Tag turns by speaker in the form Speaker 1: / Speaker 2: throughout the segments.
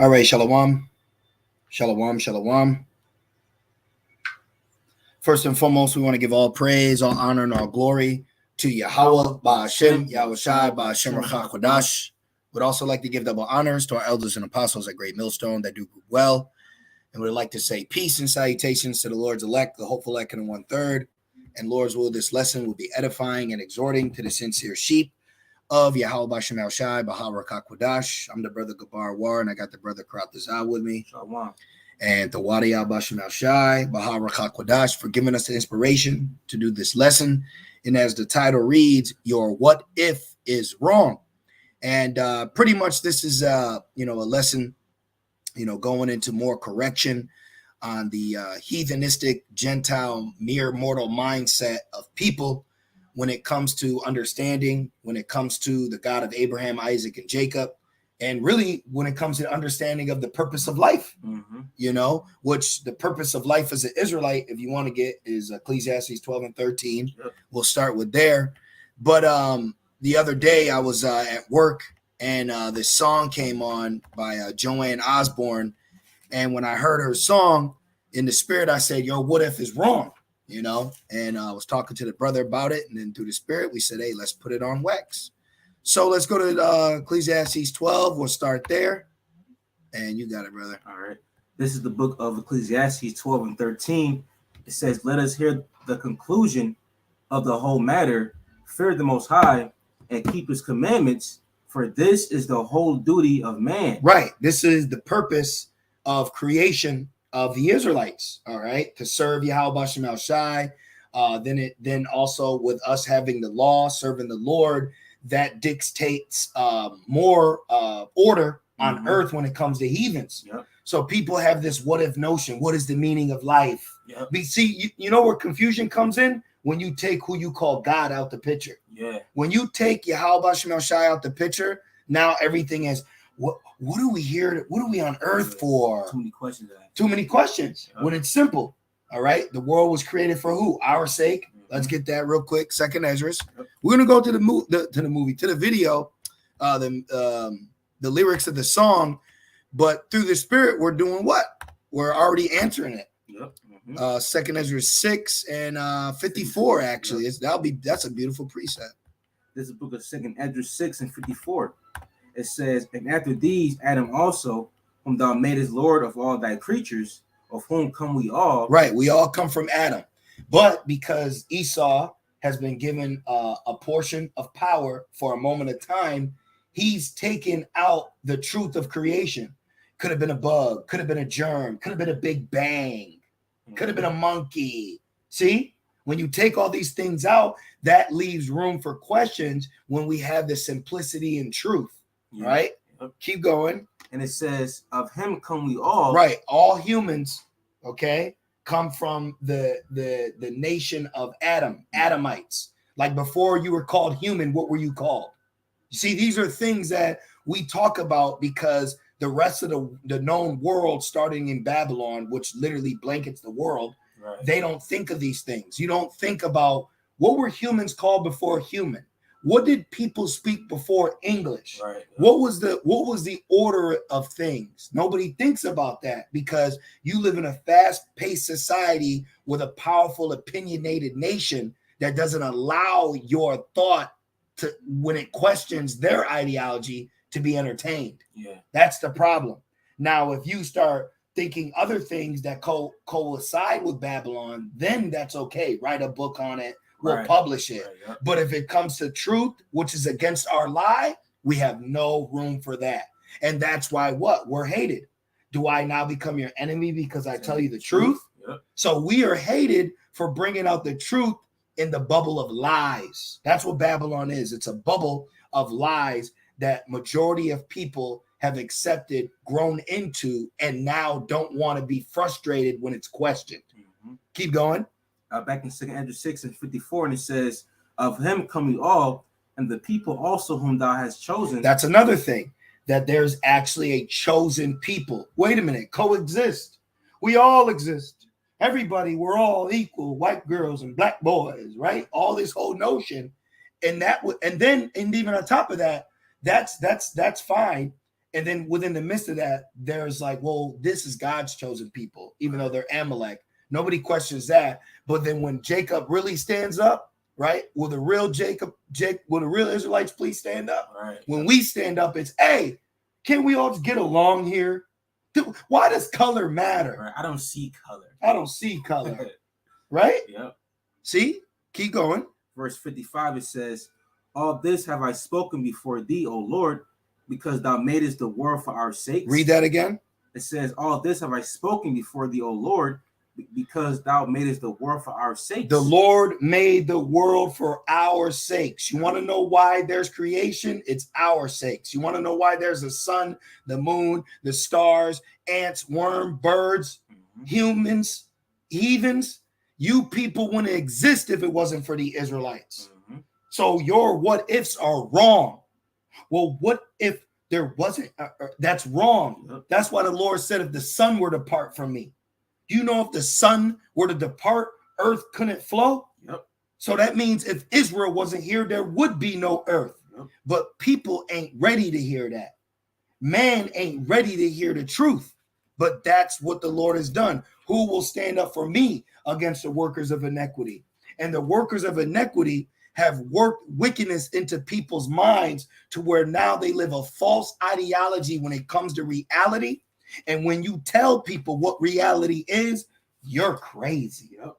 Speaker 1: All right, shalom, shalom, shalom. First and foremost, we want to give all praise, all honor, and all glory to Yahweh, Ba'ashem, Yahweh Shai, Ba'ashem, Rachach Kodash. Would also like to give double honors to our elders and apostles at Great Millstone that do well. And would like to say peace and salutations to the Lord's elect, the hopeful elect, and 1/3. And Lord's will, this lesson will be edifying and exhorting to the sincere sheep of Yahweh Ba'ashem Yahweh Shai, Bahar Rachach Kodash. I'm the brother Gabar War, and I got the brother Karat Tazah with me.
Speaker 2: Shalom.
Speaker 1: And the Wadi Bashim Al Shai, Bahar Rachach Kodash, for giving us the inspiration to do this lesson. And as the title reads, your what if is wrong. And pretty much this is a lesson, going into more correction on the heathenistic, Gentile, mere mortal mindset of people when it comes to understanding, when it comes to the God of Abraham, Isaac, and Jacob, and really when it comes to understanding of the purpose of life, which the purpose of life as an Israelite, if you want to get, is Ecclesiastes 12 and 13. Yep. We'll start with there. But the other day I was at work, and this song came on by Joanne Osborne. And when I heard her song, in the spirit, I said, yo, what if is wrong? And I was talking to the brother about it. And then through the spirit, we said, hey, let's put it on wax. So let's go to Ecclesiastes 12. We'll start there. And you got it, brother.
Speaker 2: All right. This is the book of Ecclesiastes 12 and 13. It says, let us hear the conclusion of the whole matter. Fear the Most High and keep his commandments, for this is the whole duty of man.
Speaker 1: Right. This is the purpose of creation of the Israelites, all right, to serve Yahweh Ba'ashem Al Shai. Then also with us having the law, serving the Lord, that dictates more order on earth when it comes to heathens. Yep. So people have this what if notion. What is the meaning of life? Yep. See, you know where confusion comes in? When you take who you call God out the picture. Yeah. When you take Yahweh Ba'ashem Al Shai out the picture, now everything is, what are we here? What are we on earth for?
Speaker 2: Too many questions.
Speaker 1: Too many questions. Yep. When it's simple. All right. The world was created for who? Our sake. Let's get that real quick. Second Ezra. Yep. We're gonna go to the video, the lyrics of the song, but through the spirit, we're doing what? We're already answering it. Yep. Second Ezra 6 and 54. Actually, yep. That's a beautiful precept.
Speaker 2: This is the book of Second Ezra 6 and 54. It says, and after these, Adam also, whom thou madest Lord of all thy creatures, of whom come we all.
Speaker 1: Right, we all come from Adam. But because Esau has been given a portion of power for a moment of time, he's taken out the truth of creation. Could have been a bug, could have been a germ, could have been a big bang, could have been a monkey. See? When you take all these things out, that leaves room for questions when we have the simplicity and truth. Yeah. Right? Yep. Keep going.
Speaker 2: And it says, of him come we all.
Speaker 1: Right. All humans, okay, come from the nation of Adam, Adamites. Like before you were called human, what were you called? You see, these are things that we talk about because the rest of the known world, starting in Babylon, which literally blankets the world, right, they don't think of these things. You don't think about what were humans called before human. What did people speak before English? Right. What was the order of things? Nobody thinks about that because you live in a fast-paced society with a powerful, opinionated nation that doesn't allow your thought to, when it questions their ideology, to be entertained. Yeah. That's the problem. Now, if you start thinking other things that coincide with Babylon, then that's okay. Write a book on it. We'll publish it. Right, yeah. But if it comes to truth, which is against our lie, we have no room for that. And that's why we're hated. Do I now become your enemy because I tell you the truth? Yeah. So we are hated for bringing out the truth in the bubble of lies. That's what Babylon is. It's a bubble of lies that majority of people have accepted, grown into, and now don't want to be frustrated when it's questioned. Mm-hmm. Keep going.
Speaker 2: Back in 2 Ezra 6 and 54, and it says, of him come we all, and the people also whom thou hast chosen.
Speaker 1: That's another thing, that there's actually a chosen people. Wait a minute, coexist. We all exist. Everybody, we're all equal, white girls and black boys, right? All this whole notion. And even on top of that, that's fine. And then within the midst of that, there's like, well, this is God's chosen people, even though they're Amalek. Nobody questions that. But then when Jacob really stands up, right? Will the real will the real Israelites please stand up?
Speaker 2: Right.
Speaker 1: When we stand up, it's, hey, can we all just get along here? Why does color matter?
Speaker 2: Right. I don't see color.
Speaker 1: I don't see color. Right?
Speaker 2: Yep.
Speaker 1: See? Keep going.
Speaker 2: Verse 55, it says, all this have I spoken before thee, O Lord, because thou madest the world for our sakes.
Speaker 1: Read that again.
Speaker 2: It says, all this have I spoken before thee, O Lord, because thou madest the world for our sakes.
Speaker 1: The Lord made the world for our sakes. You want to know why there's creation? It's our sakes. You want to know why there's the sun, the moon, the stars, ants, worm, birds, humans, heathens? You people wouldn't exist if it wasn't for the Israelites. So your what ifs are wrong. Well, what if there wasn't? That's wrong. That's why the Lord said, if the sun were to depart from me. Do you know if the sun were to depart, earth couldn't flow?
Speaker 2: Yep.
Speaker 1: So that means if Israel wasn't here, there would be no earth. Yep. But people ain't ready to hear that. Man ain't ready to hear the truth. But that's what the Lord has done. Who will stand up for me against the workers of iniquity? And the workers of iniquity have worked wickedness into people's minds to where now they live a false ideology when it comes to reality. And when you tell people what reality is, you're crazy.
Speaker 2: Yep.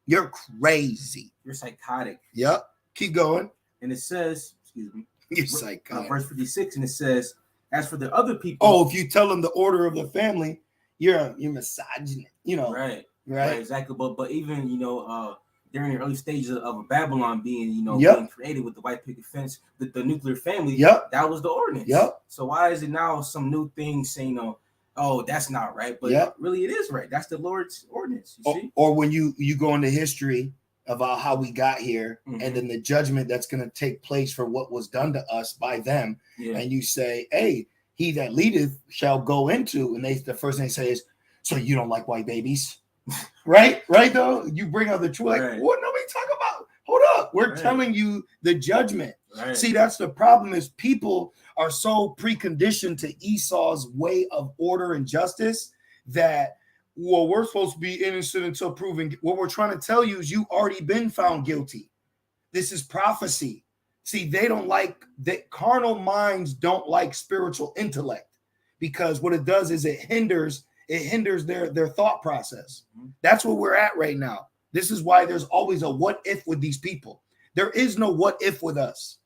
Speaker 1: You're crazy.
Speaker 2: You're psychotic.
Speaker 1: Yep. Keep going.
Speaker 2: And it says, excuse me,
Speaker 1: you're psychotic.
Speaker 2: Verse 56, and it says, as for the other people.
Speaker 1: Oh, if you tell them the order of the family, you're misogynist, you know.
Speaker 2: Right. Exactly. But even, during the early stages of Babylon being, being created with the white picket fence, the nuclear family, that was the ordinance.
Speaker 1: Yep.
Speaker 2: So why is it now some new thing saying, oh, that's not right, but really it is right. That's the Lord's ordinance. You see?
Speaker 1: Or when you go into history about how we got here, and then the judgment that's going to take place for what was done to us by them, and you say, hey, he that leadeth shall go into, and the first thing they say is, so you don't like white babies? right though, you bring out the truth, like what nobody talk about. Hold up, we're telling you the judgment. See, that's the problem, is people are so preconditioned to Esau's way of order and justice that, well, we're supposed to be innocent until proven. What we're trying to tell you is you already been found guilty. This is prophecy. See, they don't like that. Carnal minds don't like spiritual intellect, because what it does is it hinders their thought process. That's where we're at right now. This is why there's always a what if with these people. There is no what if with us,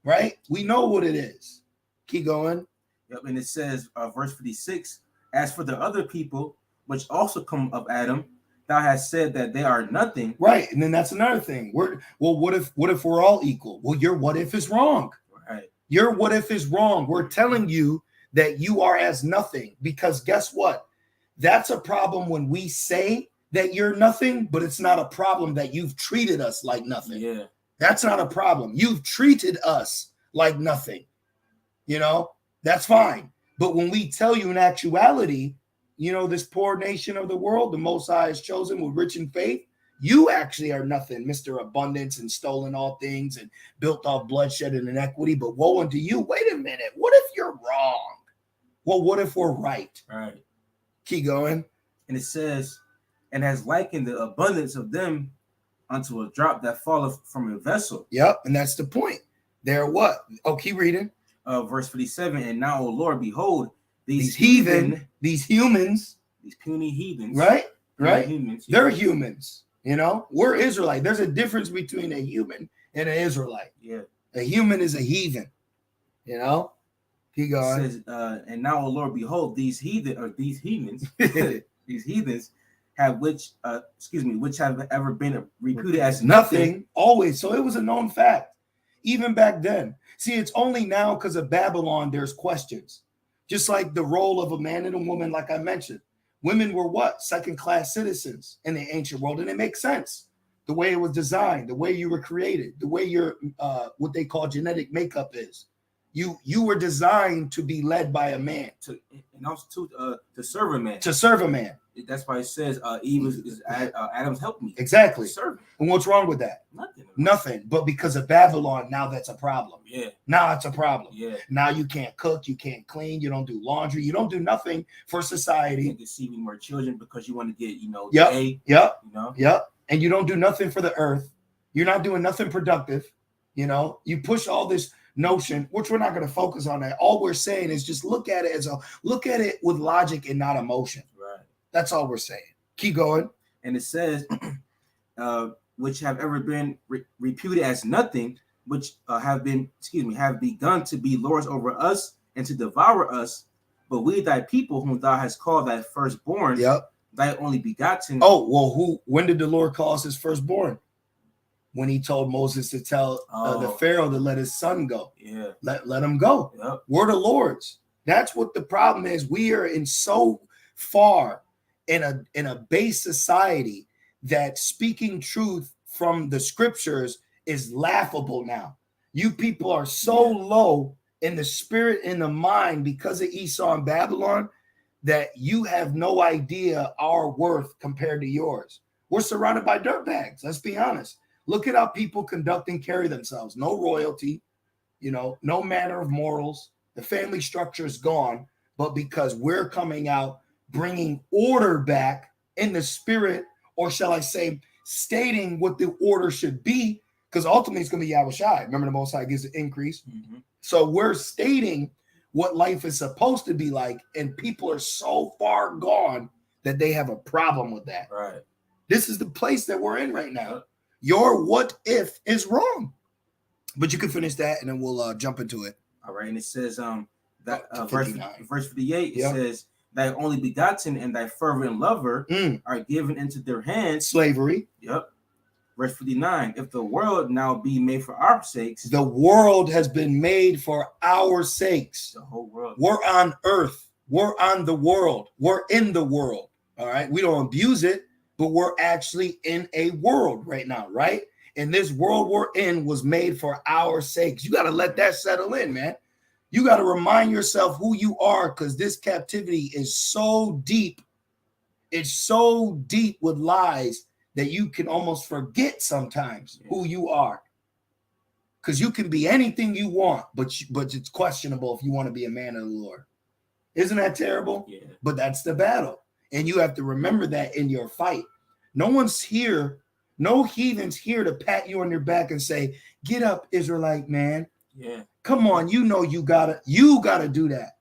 Speaker 1: right? We know what it is. Keep going.
Speaker 2: Yep, and it says, verse 56, as for the other people, which also come of Adam, thou hast said that they are nothing.
Speaker 1: Right, and then that's another thing. What if we're all equal? Well, your what if is wrong.
Speaker 2: Right.
Speaker 1: Your what if is wrong. We're telling you that you are as nothing, because guess what? That's a problem when we say that you're nothing, but it's not a problem that you've treated us like nothing.
Speaker 2: Yeah.
Speaker 1: That's not a problem. You've treated us like nothing. That's fine. But when we tell you in actuality, this poor nation of the world, the Most High is chosen with rich in faith, you actually are nothing, Mr. Abundance, and stolen all things and built off bloodshed and inequity. But woe unto you. Wait a minute. What if you're wrong? Well, what if we're right?
Speaker 2: Right.
Speaker 1: Keep going.
Speaker 2: And it says, and has likened the abundance of them unto a drop that falleth from a vessel.
Speaker 1: Yep, and that's the point. They're what? Oh, keep reading.
Speaker 2: Verse 57, and now, O Lord, behold, these
Speaker 1: heathen, these humans,
Speaker 2: these puny heathens.
Speaker 1: Right?
Speaker 2: Humans,
Speaker 1: They're humans. We're Israelite. There's a difference between a human and an Israelite.
Speaker 2: Yeah.
Speaker 1: A human is a heathen. Keep going.
Speaker 2: It says, and now, O Lord, behold, these heathens, these heathens have which have ever been reputed as nothing.
Speaker 1: Always. So it was a known fact, even back then. See, it's only now because of Babylon there's questions. Just like the role of a man and a woman, like I mentioned. Women were what? Second-class citizens in the ancient world, and it makes sense. The way it was designed, the way you were created, the way your what they call genetic makeup is. You were designed to be led by a man.
Speaker 2: And also to serve a man.
Speaker 1: To serve a man.
Speaker 2: That's why it says Eve is Adam's helpmeet.
Speaker 1: Exactly.
Speaker 2: Servant.
Speaker 1: And what's wrong with that?
Speaker 2: Nothing.
Speaker 1: Nothing. But because of Babylon, now that's a problem.
Speaker 2: Yeah.
Speaker 1: Now it's a problem.
Speaker 2: Yeah.
Speaker 1: Now you can't cook, you can't clean, you don't do laundry, you don't do nothing for society.
Speaker 2: You conceiving more children because you want to get,
Speaker 1: Yep.
Speaker 2: A.
Speaker 1: Yep.
Speaker 2: You know.
Speaker 1: Yep. And you don't do nothing for the earth. You're not doing nothing productive. You push all this notion, which we're not going to focus on that. All we're saying is just look at it with logic and not emotion.
Speaker 2: Right.
Speaker 1: That's all we're saying. Keep going.
Speaker 2: And it says, which have ever been reputed as nothing, which have begun to be lords over us and to devour us. But we thy people, whom thou hast called thy firstborn,
Speaker 1: yep,
Speaker 2: thy only begotten.
Speaker 1: Oh, well, when did the Lord call us his firstborn? When he told Moses to tell the Pharaoh to let his son go.
Speaker 2: Yeah.
Speaker 1: Let him go.
Speaker 2: Yep.
Speaker 1: We're the Lord's. That's what the problem is. We are in so far in a base society that speaking truth from the scriptures is laughable now. You people are so low in the spirit, in the mind, because of Esau and Babylon, that you have no idea our worth compared to yours. We're surrounded by dirtbags. Let's be honest. Look at how people conduct and carry themselves. No royalty, no manner of morals. The family structure is gone, but because we're coming out, bringing order back in the spirit, or shall I say, stating what the order should be, because ultimately it's going to be Yahushai. Remember, the Most High gives an increase. Mm-hmm. So we're stating what life is supposed to be like, and people are so far gone that they have a problem with that.
Speaker 2: Right.
Speaker 1: This is the place that we're in right now. Your what if is wrong. But you can finish that, and then we'll jump into it.
Speaker 2: All right. And it says that verse 58, it says, thy only begotten and thy fervent lover are given into their hands.
Speaker 1: Slavery.
Speaker 2: Yep. Verse 59, if the world now be made for our sakes.
Speaker 1: The world has been made for our sakes.
Speaker 2: The whole world.
Speaker 1: We're on earth. We're on the world. We're in the world. All right. We don't abuse it, but we're actually in a world right now, right? And this world we're in was made for our sakes. You got to let that settle in, man. You got to remind yourself who you are, because this captivity is so deep. It's so deep with lies that you can almost forget sometimes who you are. Because you can be anything you want, but it's questionable if you want to be a man of the Lord. Isn't that terrible?
Speaker 2: Yeah.
Speaker 1: But that's the battle. And you have to remember that in your fight. No one's here. No heathen's here to pat you on your back and say, get up, Israelite man.
Speaker 2: Yeah.
Speaker 1: Come on. You gotta do that.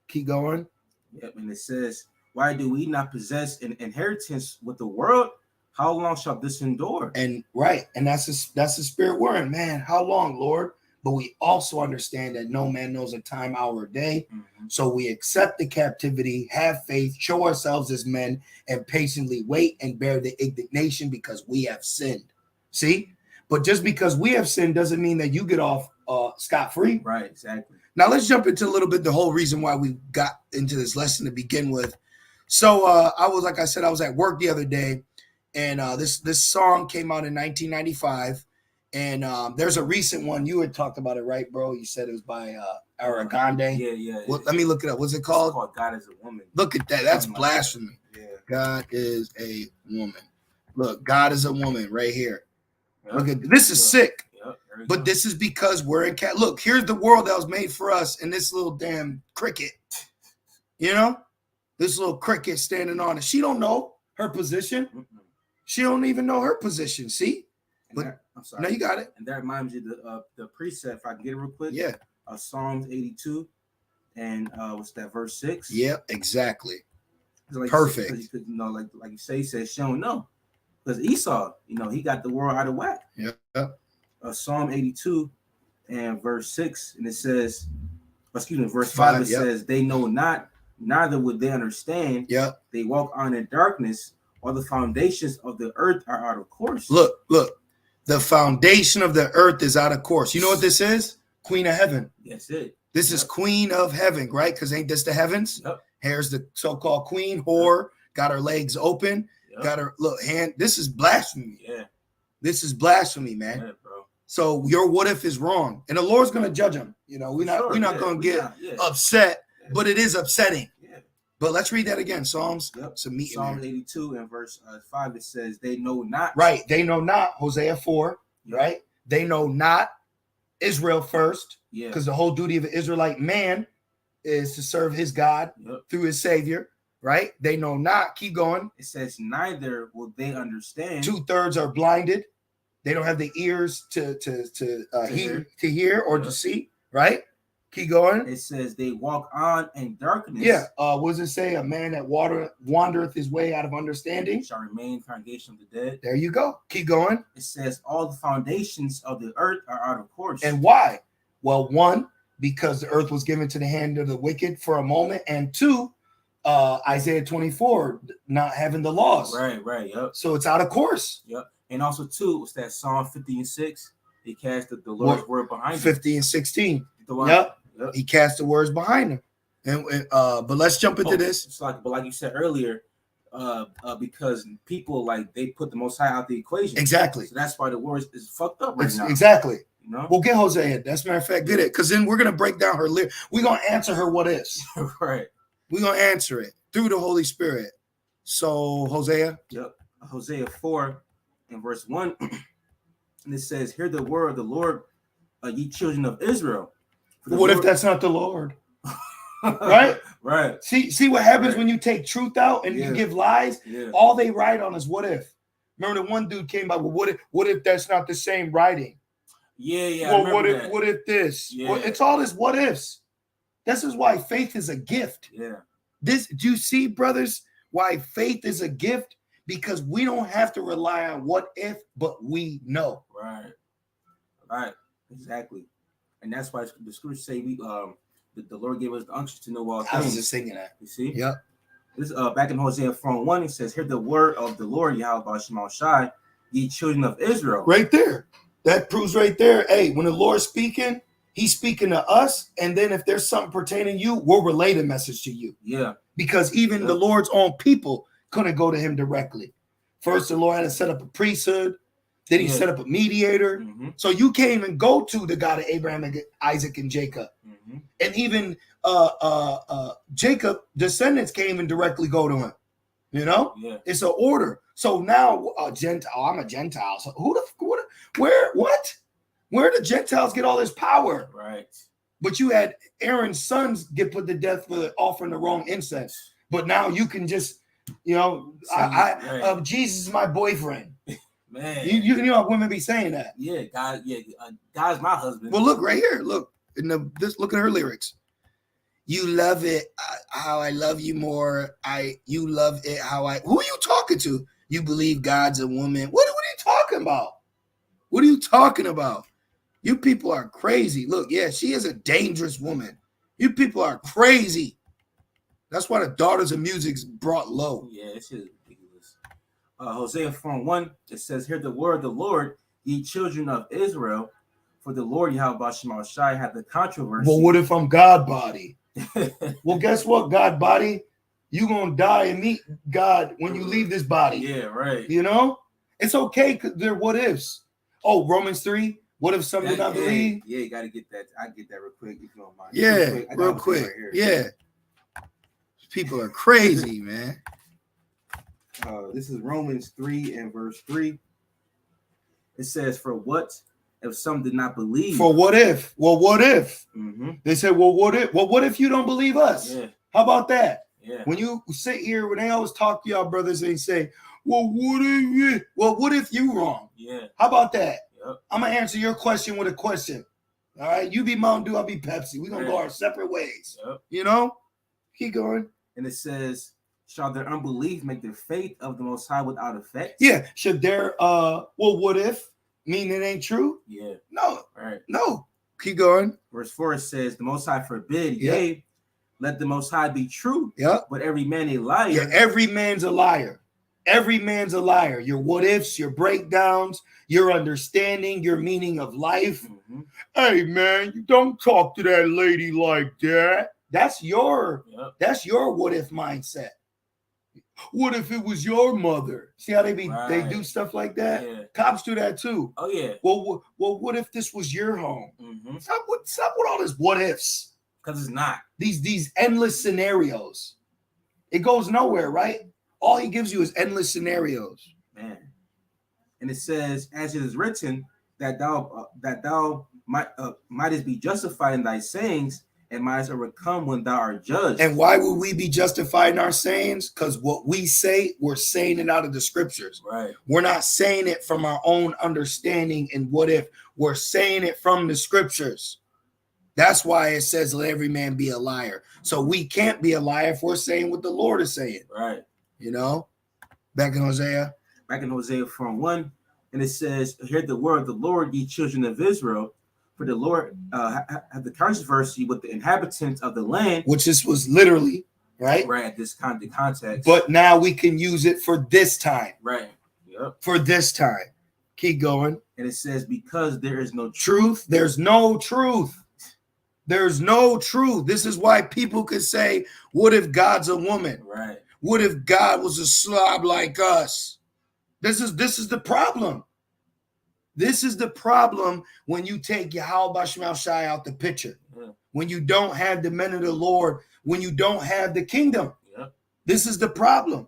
Speaker 1: Keep going.
Speaker 2: Yep. And it says, why do we not possess an inheritance with the world? How long shall this endure?
Speaker 1: And right. And that's the spirit we're in, man. How long, Lord? But we also understand that no man knows a time, hour, or day. Mm-hmm. So we accept the captivity, have faith, show ourselves as men, and patiently wait and bear the indignation because we have sinned. See? But just because we have sinned doesn't mean that you get off scot-free.
Speaker 2: Right, exactly.
Speaker 1: Now let's jump into a little bit the whole reason why we got into this lesson to begin with. So I was at work the other day, and this song came out in 1995. And there's a recent one. You had talked about it, right, bro? You said it was by Aragande.
Speaker 2: Yeah.
Speaker 1: Well, let me look it up. What's it called?
Speaker 2: It's called God is a Woman.
Speaker 1: Look at that. That's blasphemy.
Speaker 2: Yeah.
Speaker 1: God is a woman. Look, God is a woman right here. Yep. Look at this. Is sick.
Speaker 2: Yep.
Speaker 1: But this is because we're in cat. Look, here's the world that was made for us, and this little damn cricket. This little cricket standing on it. She don't know her position. Mm-mm. She don't even know her position. See? But
Speaker 2: I'm sorry.
Speaker 1: No, you got it.
Speaker 2: And that reminds me the precept. If I can get it real quick.
Speaker 1: Yeah.
Speaker 2: Psalms 82, and what's that? Verse 6.
Speaker 1: Yeah, exactly.
Speaker 2: Like
Speaker 1: perfect.
Speaker 2: Because like you say, he says she don't know. Because Esau, he got the world out of whack.
Speaker 1: Yeah.
Speaker 2: Psalm 82 and verse 6, and it says, verse 5. It says, they know not, neither would they understand.
Speaker 1: Yeah.
Speaker 2: They walk on in darkness. All the foundations of the earth are out of course.
Speaker 1: Look. The foundation of the earth is out of course. You know what this is? Queen of heaven.
Speaker 2: That's it.
Speaker 1: This is Queen of heaven, right? Because ain't this the heavens?
Speaker 2: Yep.
Speaker 1: Here's the so-called queen whore. Got her legs open. Yep. Got her hand. This is blasphemy.
Speaker 2: Yeah.
Speaker 1: This is blasphemy, man.
Speaker 2: Yeah, bro.
Speaker 1: So your what if is wrong, and the Lord's gonna judge him. We're not gonna get upset, but it is upsetting.
Speaker 2: Yeah.
Speaker 1: But let's read that again. Psalms.
Speaker 2: Yep.
Speaker 1: Some meat in
Speaker 2: Psalm
Speaker 1: there.
Speaker 2: 82 and verse 5, it says, they know not.
Speaker 1: Right. They know not. Hosea 4.
Speaker 2: Yep.
Speaker 1: Right. They know not Israel first.
Speaker 2: Yeah.
Speaker 1: Because the whole duty of an Israelite man is to serve his God through his Savior. Right. They know not. Keep going.
Speaker 2: It says, neither will they understand.
Speaker 1: 2/3 are blinded. They don't have the ears to hear or to see. Right. Keep going.
Speaker 2: It says they walk on in darkness.
Speaker 1: Yeah. What does it say? A man that wandereth his way out of understanding
Speaker 2: shall remain congregation of the dead.
Speaker 1: There you go. Keep going.
Speaker 2: It says all the foundations of the earth are out of course.
Speaker 1: And why? Well, one, because the earth was given to the hand of the wicked for a moment, and two, Isaiah 24 not having the laws.
Speaker 2: Right. Yep.
Speaker 1: So it's out of course.
Speaker 2: Yep. And also too, was that Psalm 50 and 6. He cast the Lord's word behind
Speaker 1: 50 and 16.
Speaker 2: Yep.
Speaker 1: He cast the words behind him. And but let's jump into this.
Speaker 2: It's like you said earlier, because people like they put the Most High out the equation.
Speaker 1: Exactly.
Speaker 2: So that's why the word is fucked up right now.
Speaker 1: Exactly.
Speaker 2: You know?
Speaker 1: We'll get Hosea. That's a matter of fact, get it. Because then we're gonna break down her lyric. We're gonna answer her what is.
Speaker 2: Right.
Speaker 1: We're gonna answer it through the Holy Spirit. So Hosea.
Speaker 2: Yep. Hosea 4 and verse 1. And it says, hear the word of the Lord, ye children of Israel.
Speaker 1: What if that's not the Lord? Right?
Speaker 2: Right.
Speaker 1: See what happens when you take truth out and you give lies?
Speaker 2: Yeah.
Speaker 1: All they write on is what if. Remember the one dude came by, well, what if that's not the same writing?
Speaker 2: Yeah.
Speaker 1: Well, what if this?
Speaker 2: Yeah.
Speaker 1: Well, it's all this what ifs. This is why faith is a gift.
Speaker 2: Yeah.
Speaker 1: Do you see, brothers, why faith is a gift? Because we don't have to rely on what if, but we know.
Speaker 2: Right. Exactly. And that's why the scriptures say we the Lord gave us the unction to know all things.
Speaker 1: I was just singing that.
Speaker 2: You see?
Speaker 1: Yep.
Speaker 2: This back in Hosea 4:1, it says, hear the word of the Lord, Yahweh Shema Shai, ye children of Israel.
Speaker 1: Right there. That proves right there. Hey, when the Lord's speaking, he's speaking to us. And then if there's something pertaining to you, we'll relay the message to you.
Speaker 2: Yeah.
Speaker 1: Because even the Lord's own people couldn't go to him directly. First, the Lord had to set up a priesthood. Then he set up a mediator.
Speaker 2: Mm-hmm.
Speaker 1: So you can't even go to the God of Abraham, and Isaac, and Jacob.
Speaker 2: Mm-hmm.
Speaker 1: And even Jacob descendants can't even directly go to him. You know?
Speaker 2: Yeah.
Speaker 1: It's an order. So now I'm a Gentile. So where the Gentiles get all this power?
Speaker 2: Right.
Speaker 1: But you had Aaron's sons get put to death for offering the wrong incense. But now you can just, Jesus is my boyfriend.
Speaker 2: Man,
Speaker 1: you know how women be saying that.
Speaker 2: Yeah, God's my husband.
Speaker 1: Well, look right here. Look look at her lyrics. You love it how I love you more. You love it how I. Who are you talking to? You believe God's a woman. What are you talking about? What are you talking about? You people are crazy. Look, yeah, she is a dangerous woman. You people are crazy. That's why the Daughters of Music's brought low.
Speaker 2: Yeah, it's just ridiculous. Hosea 4:1, it says, hear the word of the Lord, ye children of Israel, for the Lord Yahweh Shema Shai had the controversy.
Speaker 1: Well, what if I'm God body? Well, guess what, God body? You gonna die and meet God when you leave this body.
Speaker 2: Yeah, right.
Speaker 1: You know? It's okay because they're what ifs. Oh, Romans 3. What if some did not believe?
Speaker 2: Yeah, you gotta get that. I get that real quick if you don't mind.
Speaker 1: Yeah, real quick. Right, yeah. People are crazy, man.
Speaker 2: This is Romans 3 and verse 3. It says, for what if some did not believe?
Speaker 1: For what if? Well, what if?
Speaker 2: Mm-hmm.
Speaker 1: They said, well, what if? Well, what if you don't believe us?
Speaker 2: Yeah.
Speaker 1: How about that?
Speaker 2: Yeah.
Speaker 1: When you sit here, when they always talk to y'all brothers, they say, well, what if you wrong?
Speaker 2: Yeah.
Speaker 1: How about that?
Speaker 2: Yep.
Speaker 1: I'm going to answer your question with a question. All right? You be Mountain Dew, I'll be Pepsi. We're going to go our separate ways.
Speaker 2: Yep.
Speaker 1: You know? Keep going.
Speaker 2: And it says, shall their unbelief make the faith of the Most High without effect?
Speaker 1: Yeah. Should their, well, what if mean it ain't true?
Speaker 2: Yeah.
Speaker 1: No.
Speaker 2: Right.
Speaker 1: No. Keep going.
Speaker 2: Verse 4 says, the Most High forbid, yea, let the Most High be true, but every man a liar.
Speaker 1: Yeah, every man's a liar. Every man's a liar. Your what ifs, your breakdowns, your understanding, your meaning of life.
Speaker 2: Mm-hmm.
Speaker 1: Hey, man, you don't talk to that lady like that. That's your what if mindset. What if it was your mother? See how they do stuff like that?
Speaker 2: Yeah.
Speaker 1: Cops do that too.
Speaker 2: Oh, yeah.
Speaker 1: Well, what if this was your home?
Speaker 2: Mm-hmm.
Speaker 1: Stop with all this what ifs.
Speaker 2: Because it's not.
Speaker 1: These endless scenarios. It goes nowhere, right? All he gives you is endless scenarios.
Speaker 2: Man. And it says, as it is written, that thou mightest be justified in thy sayings, and mightest overcome when thou art judged.
Speaker 1: And why would we be justified in our sayings? Because what we say, we're saying it out of the scriptures.
Speaker 2: Right.
Speaker 1: We're not saying it from our own understanding and what if. We're saying it from the scriptures. That's why it says, let every man be a liar. So we can't be a liar if we're saying what the Lord is saying.
Speaker 2: Right.
Speaker 1: You know? Back in Hosea.
Speaker 2: Back in Hosea 4:1, and it says, hear the word of the Lord, ye children of Israel, for the Lord had the controversy with the inhabitants of the land.
Speaker 1: Which this was literally, right?
Speaker 2: Right, at this kind of context.
Speaker 1: But now we can use it for this time.
Speaker 2: Right. Yep.
Speaker 1: For this time. Keep going.
Speaker 2: And it says, because there is no
Speaker 1: truth. There's no truth. There's no truth. This is why people could say, what if God's a woman?
Speaker 2: Right.
Speaker 1: What if God was a slob like us? This is the problem. This is the problem when you take Yahweh Shemel Shai out the picture.
Speaker 2: Yeah.
Speaker 1: When you don't have the men of the Lord, when you don't have the kingdom.
Speaker 2: Yeah.
Speaker 1: This is the problem.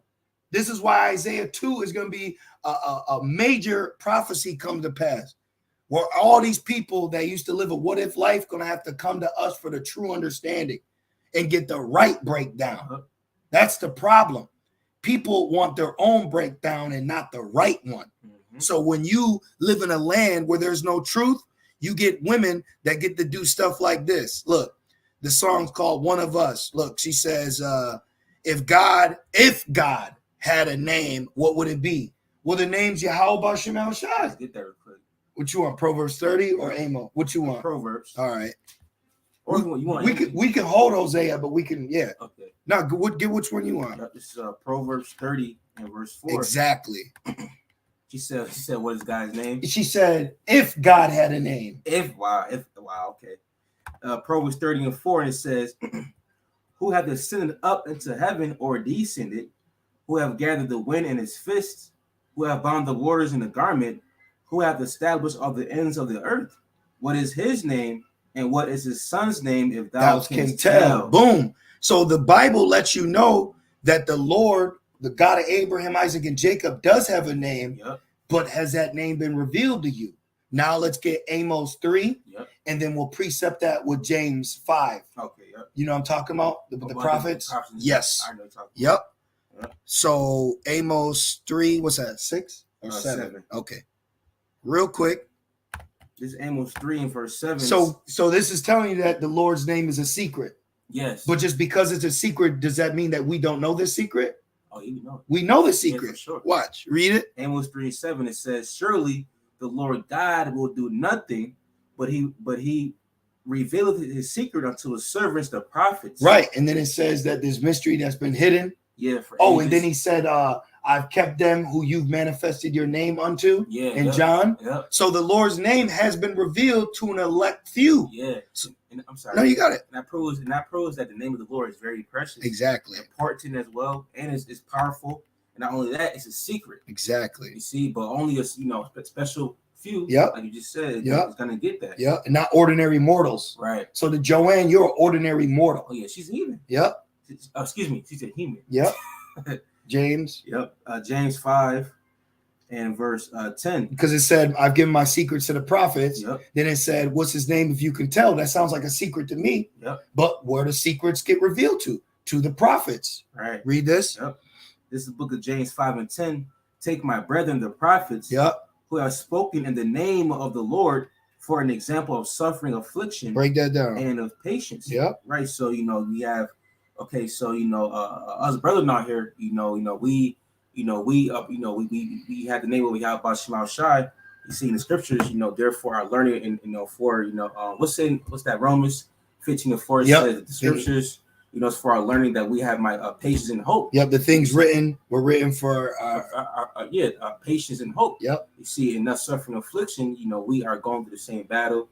Speaker 1: This is why Isaiah 2 is going to be a major prophecy come to pass. Where all these people that used to live a what if life going to have to come to us for the true understanding and get the right breakdown. That's the problem. People want their own breakdown and not the right one. Mm-hmm. So when you live in a land where there's no truth, you get women that get to do stuff like this. Look, the song's called One of Us. Look, she says, if God had a name, what would it be? Well, the name's Yahweh Shemel Shai.
Speaker 2: Let's get there real quick.
Speaker 1: What you want, Proverbs 30 or Amos? What you want?
Speaker 2: Proverbs.
Speaker 1: All right.
Speaker 2: Or you want
Speaker 1: we can hold Hosea, but we can, yeah.
Speaker 2: Okay.
Speaker 1: No, get which one you want.
Speaker 2: This is Proverbs 30 and verse 4.
Speaker 1: Exactly.
Speaker 2: She said, what is God's name?
Speaker 1: She said, if God had a name.
Speaker 2: Wow, okay. Proverbs 30 and 4, and it says, who have ascended up into heaven or descended, who have gathered the wind in his fists, who have bound the waters in a garment, who have established all the ends of the earth. What is his name, and what is his son's name, if thou canst tell?
Speaker 1: Boom. So the Bible lets you know that the Lord, the God of Abraham, Isaac, and Jacob, does have a name, but has that name been revealed to you? Now let's get Amos 3, and then we'll precept that with James 5.
Speaker 2: Okay,
Speaker 1: You know what I'm talking about? The prophets? Yes.
Speaker 2: I know talking
Speaker 1: yep. So Amos 3, what's that, 6 or 7? Okay. Real quick.
Speaker 2: This is Amos 3 and verse 7.
Speaker 1: So this is telling you that the Lord's name is a secret.
Speaker 2: Yes.
Speaker 1: But just because it's a secret, does that mean that we don't know this secret?
Speaker 2: Oh, you know.
Speaker 1: We know the secret.
Speaker 2: Yeah, for sure.
Speaker 1: Watch. Read it.
Speaker 2: Amos 3 and 7, it says, surely the Lord God will do nothing, but he revealed his secret unto his servants, the prophets.
Speaker 1: Right. And then it says that there's mystery that's been hidden.
Speaker 2: Yeah. For
Speaker 1: ages.
Speaker 2: And
Speaker 1: then he said, I've kept them who you've manifested your name unto.
Speaker 2: Yeah.
Speaker 1: In John.
Speaker 2: Yeah.
Speaker 1: So the Lord's name has been revealed to an elect few.
Speaker 2: Yeah. So, and I'm sorry.
Speaker 1: No, you got it.
Speaker 2: And that proves that the name of the Lord is very precious.
Speaker 1: Exactly.
Speaker 2: Important as well. And it's powerful. And not only that, it's a secret.
Speaker 1: Exactly.
Speaker 2: You see, but only a special few, like you just said, is gonna get that.
Speaker 1: Yeah, and not ordinary mortals.
Speaker 2: Right.
Speaker 1: So the Joanne, you're an ordinary mortal.
Speaker 2: Oh yeah, she's human.
Speaker 1: Yep.
Speaker 2: Excuse me, she's a human.
Speaker 1: Yep. James.
Speaker 2: Yep. James 5 and verse 10.
Speaker 1: Because it said, I've given my secrets to the prophets.
Speaker 2: Yep.
Speaker 1: Then it said, what's his name if you can tell? That sounds like a secret to me.
Speaker 2: Yep.
Speaker 1: But where the secrets get revealed to the prophets.
Speaker 2: Right.
Speaker 1: Read this.
Speaker 2: Yep. This is the book of James 5 and 10. Take my brethren, the prophets, who have spoken in the name of the Lord for an example of suffering, affliction,
Speaker 1: break that down,
Speaker 2: and of patience.
Speaker 1: Yep.
Speaker 2: Right. So we have us brethren out here, we had the name of Yahweh Shemel Shai. You see in the scriptures, therefore our learning and for what's that Romans 15 and 4 says the scriptures. It's for our learning that we have my patience and hope.
Speaker 1: Yep, the things written were written for
Speaker 2: patience and hope.
Speaker 1: Yep.
Speaker 2: You see, in that suffering affliction, we are going through the same battle.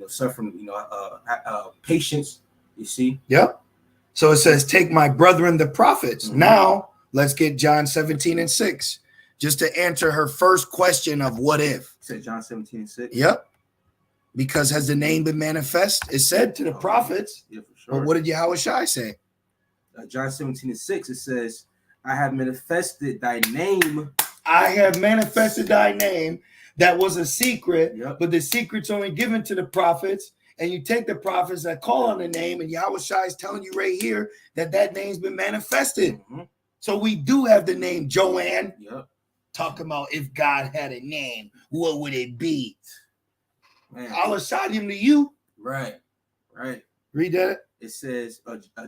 Speaker 2: Suffering, patience. You see.
Speaker 1: Yep. So it says, "Take my brethren, the prophets." Mm-hmm. Now let's get John 17 and 6, just to answer her first question of what if.
Speaker 2: Said John 17 and 6.
Speaker 1: Yep. Because has the name been manifest? It said to the prophets.
Speaker 2: Yeah, for sure.
Speaker 1: But what did Yahweh Shai say?
Speaker 2: John 17:6, it says, I have manifested thy name.
Speaker 1: I have manifested thy name. That was a secret,
Speaker 2: Yep.
Speaker 1: but the secret's only given to the prophets. And you take the prophets that call on the name, and Yahweh Shai is telling you right here that that name's been manifested.
Speaker 2: Mm-hmm.
Speaker 1: So we do have the name Joanne.
Speaker 2: Yep.
Speaker 1: Talking about if God had a name, what would it be?
Speaker 2: Man.
Speaker 1: I'll assign him to you.
Speaker 2: Right.
Speaker 1: Read that.
Speaker 2: It says,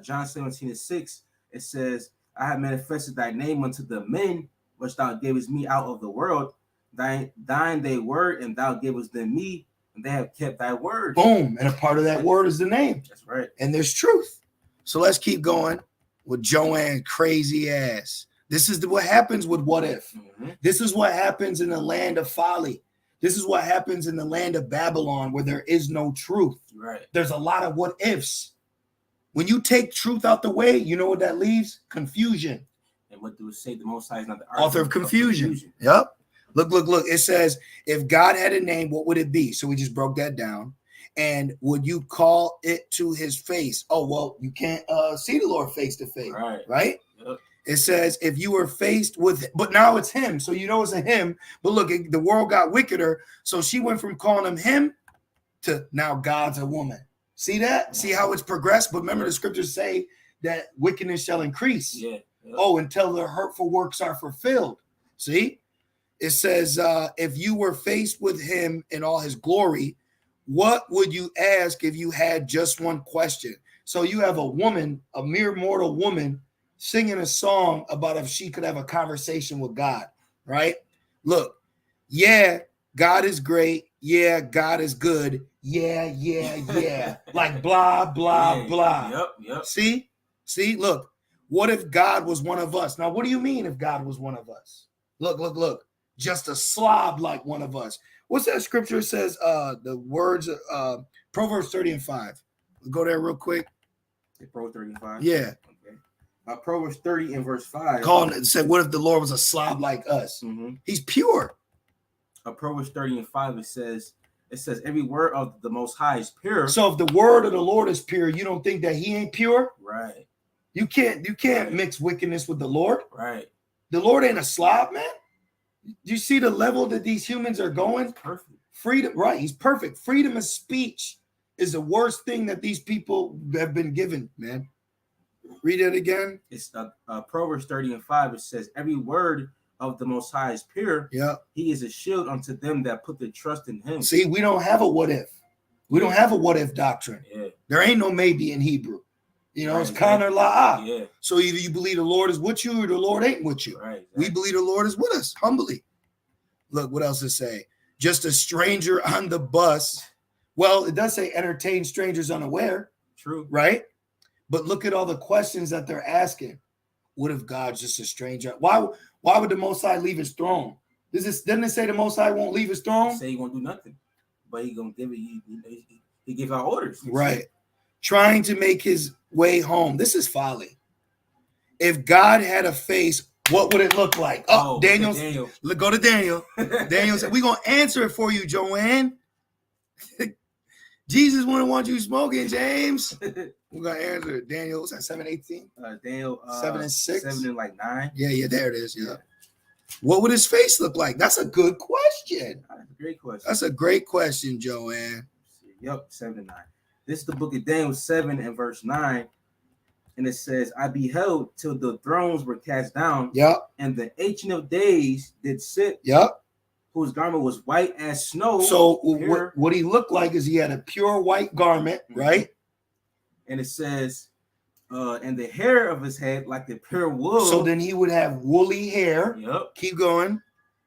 Speaker 2: John 17:6, it says, I have manifested thy name unto the men, which thou gavest me out of the world. Thine they word, and thou gavest them me, and they have kept thy word.
Speaker 1: Boom. And a part of that word is the name.
Speaker 2: That's right.
Speaker 1: And there's truth. So let's keep going with Joanne crazy ass. This is what happens with what if.
Speaker 2: Mm-hmm.
Speaker 1: This is what happens in the land of folly. This is what happens in the land of Babylon where there is no truth.
Speaker 2: Right.
Speaker 1: There's a lot of what ifs. When you take truth out the way, you know what that leaves? Confusion.
Speaker 2: And what do it say? The Most High is not the
Speaker 1: Author of confusion. Yep. Look. It says, if God had a name, what would it be? So we just broke that down. And would you call it to his face? Oh, well, you can't see the Lord face to face. Right?
Speaker 2: Yep.
Speaker 1: It says, if you were faced with, but now it's him. So you know it's a him. But look, the world got wickeder. So she went from calling him to now God's a woman. See that? See how it's progressed? But remember the scriptures say that wickedness shall increase.
Speaker 2: Yeah. Yep.
Speaker 1: Oh, until the hurtful works are fulfilled. See? It says, if you were faced with him in all his glory, what would you ask if you had just one question? So you have a woman, a mere mortal woman, singing a song about if she could have a conversation with God, right? Look, yeah, God is great. Yeah, God is good. Yeah. Like blah, blah, blah.
Speaker 2: Yep.
Speaker 1: See, look, what if God was one of us? Now, what do you mean if God was one of us? Look. Just a slob like one of us. What's that scripture says? The words, Proverbs 30:5. We'll go there real quick.
Speaker 2: Proverbs 30:5.
Speaker 1: Yeah.
Speaker 2: Okay. Proverbs 30 and verse 5.
Speaker 1: Said, what if the Lord was a slob like us?
Speaker 2: Mm-hmm.
Speaker 1: He's pure.
Speaker 2: Proverbs 30 and 5, it says, every word of the Most High is pure.
Speaker 1: So if the word of the Lord is pure, you don't think that he ain't pure?
Speaker 2: Right.
Speaker 1: You can't mix wickedness with the Lord.
Speaker 2: Right.
Speaker 1: The Lord ain't a slob, man. Do you see the level that these humans are going?
Speaker 2: Perfect.
Speaker 1: Freedom, right? He's perfect. Freedom of speech is the worst thing that these people have been given, man. Read it again.
Speaker 2: It's Proverbs 30 and 5. It says, every word of the Most High is pure.
Speaker 1: Yeah.
Speaker 2: He is a shield unto them that put their trust in him.
Speaker 1: See, we don't have a what if. We don't have a what if doctrine.
Speaker 2: Yeah.
Speaker 1: There ain't no maybe in Hebrew. You know,
Speaker 2: Right,
Speaker 1: it's kana la'ah.
Speaker 2: Yeah.
Speaker 1: So either you believe the Lord is with you or the Lord ain't with you.
Speaker 2: Right.
Speaker 1: We believe the Lord is with us, humbly. Look, what else it say? Just a stranger on the bus. Well, it does say entertain strangers unaware.
Speaker 2: True.
Speaker 1: Right? But look at all the questions that they're asking. What if God's just a stranger? Why would the Most High leave his throne? Doesn't it say the Most High won't leave his throne?
Speaker 2: Say he won't do nothing, but he gonna give it. He give out orders.
Speaker 1: Right. Trying to make his way home. This is folly. If God had a face, what would it look like? Oh, Daniel. Go to Daniel. Daniel said, we're going to answer it for you, Joanne. Jesus wouldn't want you smoking, James. We're going to answer it. Daniel, what's that, 7:18?
Speaker 2: Daniel
Speaker 1: 7 and 6?
Speaker 2: 7 and like 9.
Speaker 1: Yeah, there it is. Yeah. What would his face look like? That's a good question.
Speaker 2: That's a great question.
Speaker 1: That's a great question, Joanne.
Speaker 2: Yep, 7 and 9. This is the book of Daniel 7 and verse 9. And it says, I beheld till the thrones were cast down.
Speaker 1: Yep.
Speaker 2: And the Ancient of Days did sit.
Speaker 1: Yep.
Speaker 2: Whose garment was white as snow.
Speaker 1: So what he looked like is he had a pure white garment, right?
Speaker 2: And it says, and the hair of his head like the pure wool.
Speaker 1: So then he would have woolly hair.
Speaker 2: Yep.
Speaker 1: Keep going.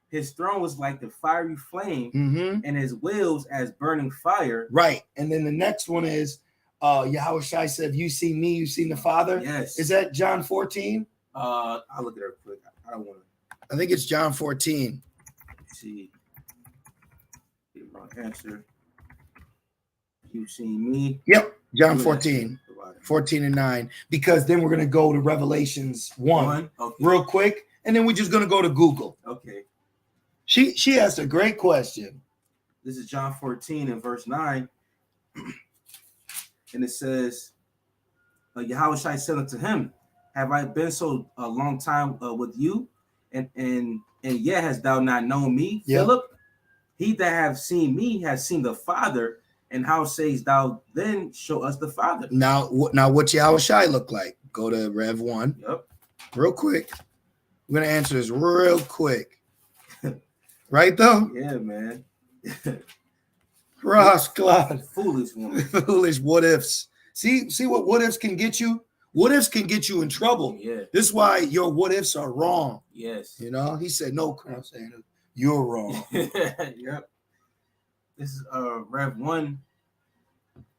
Speaker 2: His throne was like the fiery flame, and his wheels as burning fire.
Speaker 1: Right. And then the next one is Yahweh Shai said, you see me, you seen the Father.
Speaker 2: Yes.
Speaker 1: Is that John 14?
Speaker 2: I'll look at it quick. I don't want to.
Speaker 1: I think it's John 14.
Speaker 2: Let's see. Wrong answer. You seen me.
Speaker 1: Yep. John 14. 14 and 9. Because then we're going to go to Revelations 1
Speaker 2: okay.
Speaker 1: Real quick. And then we're just going to go to Google.
Speaker 2: Okay.
Speaker 1: She asked a great question.
Speaker 2: This is John 14 and verse 9. And it says, Yahweh Shai said unto him, have I been so a long time with you? And yet hast thou not known me,
Speaker 1: Yeah.
Speaker 2: Philip? He that have seen me has seen the Father. And how sayest thou then, show us the Father?
Speaker 1: Now what Yahushai look like? Go to Rev 1.
Speaker 2: Yep.
Speaker 1: Real quick. We're going to answer this real quick. Right, though?
Speaker 2: Yeah, man.
Speaker 1: Ross Claude.
Speaker 2: Foolish woman.
Speaker 1: Foolish what ifs. See what ifs can get you? What ifs can get you in trouble.
Speaker 2: Yeah.
Speaker 1: This is why your what ifs are wrong.
Speaker 2: Yes.
Speaker 1: You know, he said, no, I'm saying you're wrong.
Speaker 2: Yep. This is Rev 1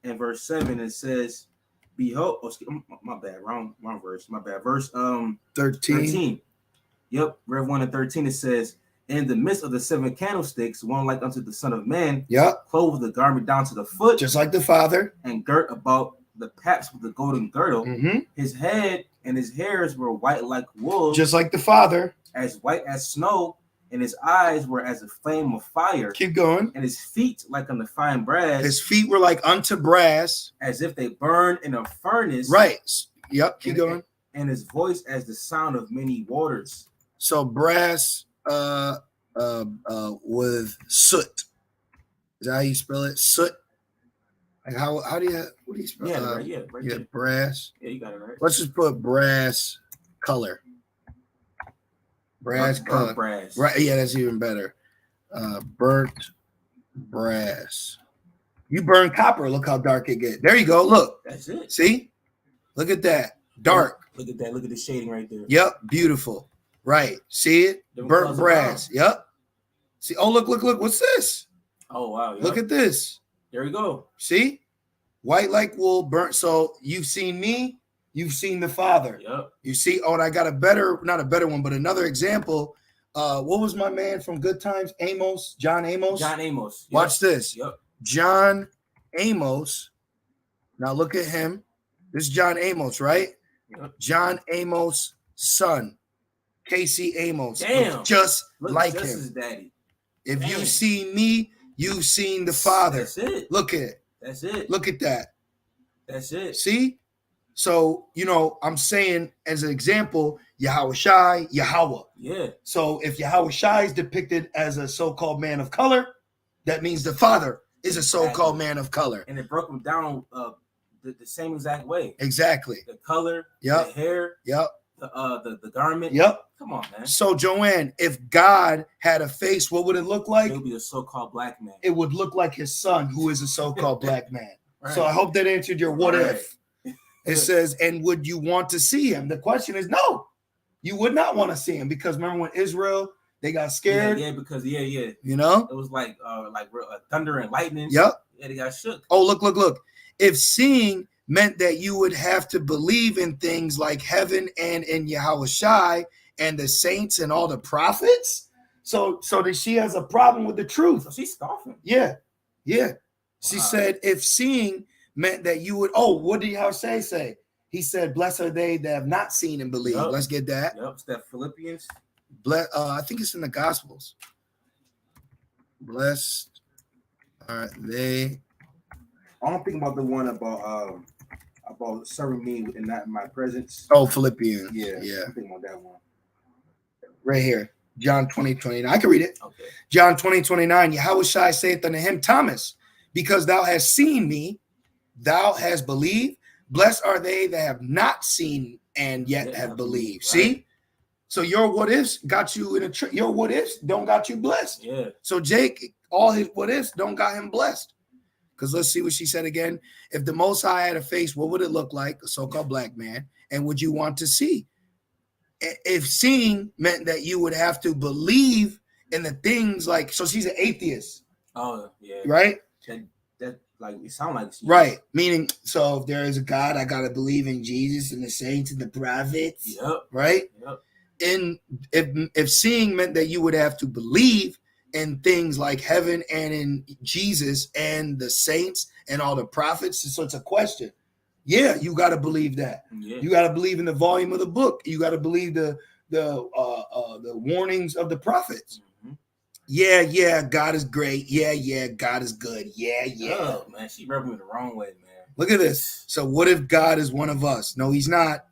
Speaker 2: and verse 7. It says, behold, my bad, wrong verse. My bad. Verse 13. Yep, Rev 1 and 13, it says, in the midst of the 7 candlesticks, one like unto the Son of Man,
Speaker 1: yep,
Speaker 2: clothed with the garment down to the foot,
Speaker 1: just like the Father,
Speaker 2: and girt about the paps with the golden girdle.
Speaker 1: Mm-hmm.
Speaker 2: His head and his hairs were white like wool,
Speaker 1: just like the Father,
Speaker 2: as white as snow, and his eyes were as a flame of fire.
Speaker 1: Keep going.
Speaker 2: And his feet like unto fine brass.
Speaker 1: His feet were like unto brass,
Speaker 2: as if they burned in a furnace.
Speaker 1: Right. Yep. Keep going.
Speaker 2: And his voice as the sound of many waters.
Speaker 1: So brass with soot. Is that how you spell it? Soot. Like what do you spell?
Speaker 2: Yeah, right. Yeah, right.
Speaker 1: Yeah, brass.
Speaker 2: Yeah, you got it right.
Speaker 1: Let's just put brass color. Brass color.
Speaker 2: Brass.
Speaker 1: Right. Yeah, that's even better. Burnt brass. You burn copper. Look how dark it gets. There you go. Look.
Speaker 2: That's it.
Speaker 1: See? Look at that. Dark.
Speaker 2: Look at that. Look at the shading right there.
Speaker 1: Yep. Beautiful. Right. See it? Burnt brass. Yep. See? Oh, look. What's this?
Speaker 2: Oh, wow. Yep.
Speaker 1: Look at this.
Speaker 2: There we go.
Speaker 1: See? White like wool, burnt. So you've seen me. You've seen the Father.
Speaker 2: Yep.
Speaker 1: You see? Oh, and I got not a better one, but another example. What was my man from Good Times? Amos? John Amos?
Speaker 2: John Amos. Yep.
Speaker 1: Watch this.
Speaker 2: Yep.
Speaker 1: John Amos. Now look at him. This is John Amos, right?
Speaker 2: Yep.
Speaker 1: John Amos' son. Casey Amos.
Speaker 2: Damn.
Speaker 1: Just
Speaker 2: look
Speaker 1: like
Speaker 2: just
Speaker 1: him.
Speaker 2: His daddy.
Speaker 1: If
Speaker 2: Damn.
Speaker 1: you've seen me, you've seen the Father.
Speaker 2: That's it.
Speaker 1: Look at it.
Speaker 2: That's it.
Speaker 1: Look at that.
Speaker 2: That's it.
Speaker 1: See? So, I'm saying as an example, Yahushai, Yahweh.
Speaker 2: Yeah.
Speaker 1: So if Yahushai is depicted as a so-called man of color, that means the Father is a so-called man of color.
Speaker 2: And it broke him down the same exact way.
Speaker 1: Exactly.
Speaker 2: The color,
Speaker 1: Yep.
Speaker 2: the hair,
Speaker 1: Yep.
Speaker 2: The garment.
Speaker 1: Yep.
Speaker 2: Come on, man.
Speaker 1: So Joanne, if God had a face, what would it look like?
Speaker 2: It would be a so-called black man.
Speaker 1: It would look like his son, who is a so-called black man.
Speaker 2: Right.
Speaker 1: So I hope that answered your what
Speaker 2: Right.
Speaker 1: if. It says, and would you want to see him? The question is no, you would not want to see him, because remember when Israel, they got scared?
Speaker 2: Yeah, because yeah.
Speaker 1: It
Speaker 2: was like thunder and lightning.
Speaker 1: Yep.
Speaker 2: Yeah, they got shook.
Speaker 1: Oh, look. If seeing meant that you would have to believe in things like heaven and in Yahushai and the saints and all the prophets, so that she has a problem with the truth.
Speaker 2: So she's scoffing.
Speaker 1: Yeah. She said, if seeing meant that you would, what did Yahushua say? He said, blessed are they that have not seen and believe.
Speaker 2: Yep.
Speaker 1: Let's get that.
Speaker 2: Yep, it's that Philippians.
Speaker 1: I think it's in the Gospels. Blessed are they.
Speaker 2: I don't think about the one about serving me and not in my presence.
Speaker 1: Oh, Philippians.
Speaker 2: Yeah.
Speaker 1: I'm
Speaker 2: thinking about that one.
Speaker 1: Right here. John 20:29. I can read it.
Speaker 2: Okay.
Speaker 1: John 20:29. Yahushua saith unto him, Thomas, because thou hast seen me, thou hast believed. Blessed are they that have not seen and yet have believed. Right. See? So your what ifs got you in your what ifs don't got you blessed.
Speaker 2: Yeah.
Speaker 1: So Jake, all his what ifs don't got him blessed. Because let's see what she said again. If the Most High had a face, what would it look like? A so-called black man. And would you want to see? If seeing meant that you would have to believe in the things like, so she's an atheist.
Speaker 2: Oh, yeah.
Speaker 1: Right?
Speaker 2: That like, it sounds like.
Speaker 1: Right. Meaning, so if there is a God, I got to believe in Jesus and the saints and the prophets.
Speaker 2: Yep.
Speaker 1: Right?
Speaker 2: Yep.
Speaker 1: And if seeing meant that you would have to believe in things like heaven and in Jesus and the saints and all the prophets, so it's a question. Yeah, you got to believe that.
Speaker 2: Yeah.
Speaker 1: You got to believe in the volume of the book. You got to believe the warnings of the prophets.
Speaker 2: Mm-hmm.
Speaker 1: Yeah, God is great. Yeah, God is good. Yeah.
Speaker 2: Oh, man, she rubbed me the wrong way, man.
Speaker 1: Look at this. So what if God is one of us? No, he's not.